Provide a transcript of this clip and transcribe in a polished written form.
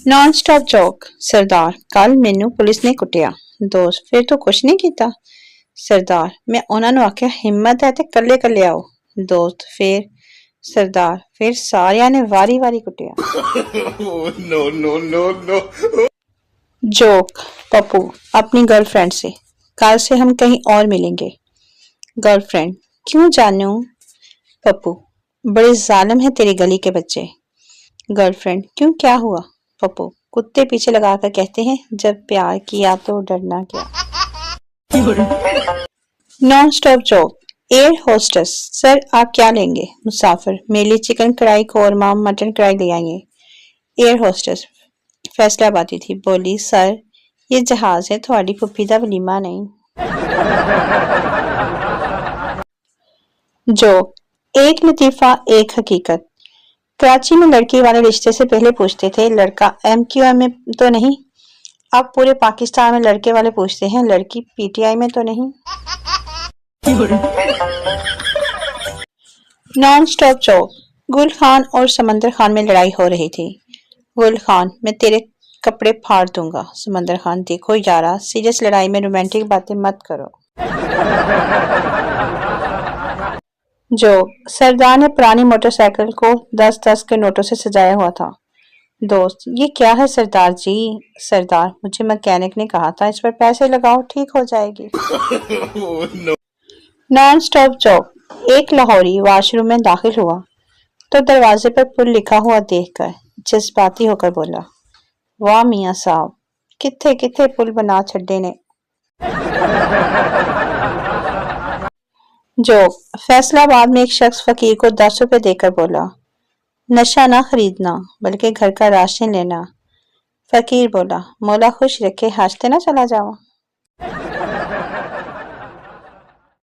Non stop joke. सरदार, कल मैनू police ने कुटिया। दोस्त, फिर तू कुछ नहीं किया? सरदार, मैं उन्होंने आख्या हिम्मत है ते कल्ले कल्ले आओ। दोस्त, फिर? सरदार, फिर सारिया ने वारी वारी कुटिया। no, no, no, no. Joke. Pappu अपनी गर्लफ्रेंड से, कल से हम कहीं और मिलेंगे। गर्लफ्रेंड, क्यों जानू? पप्पू, बड़े जालिम है तेरी गली के बच्चे। गर्लफ्रेंड, क्यों, क्या हुआ? पप्पू, कुत्ते पीछे लगाकर कहते हैं जब प्यार किया तो डरना क्या। Non stop joke. Air hostess, sir आप क्या लेंगे? मुसाफिर, मेरे लिए चिकन कढ़ाई कोरमा मटन कढ़ाई ले आएंगे। एयर होस्टेस फैसलाबादी थी, बोली सर ये जहाज है थोड़ी फुफी दा वलीमा नहीं। जोक। एक लतीफा एक हकीकत। कराची में लड़की वाले रिश्ते से पहले पूछते थे लड़का MQM में तो नहीं, अब पूरे पाकिस्तान में लड़के वाले पूछते हैं लड़की PTI में तो नहीं। Non stop joke. गुल खान और समंदर खान में लड़ाई हो रही थी। गुल खान, मैं तेरे कपड़े फाड़ दूंगा। समंदर खान, देखो यारा सीरियस लड़ाई में रोमांटिक बातें मत करो। जोक। सरदार ने पुरानी मोटरसाइकिल को 10-10 के नोटों से सजाया हुआ था। दोस्त, ये क्या है सरदार जी? सरदार, मुझे मैकेनिक ने कहा था इस पर पैसे लगाओ ठीक हो जाएगी। Non stop joke. एक लाहौरी वॉशरूम में दाखिल हुआ तो दरवाजे पर पुल लिखा हुआ देखकर जज्बाती होकर बोला, वाह मियां साहब, किथे किथे पुल बना छड्डे ने। जोक। फैसलाबाद में एक शख्स फकीर को 10 रुपए देकर बोला, नशा ना खरीदना बल्कि घर का राशन लेना। फकीर बोला, मौला खुश रखे, हंसते ना चला जाओ।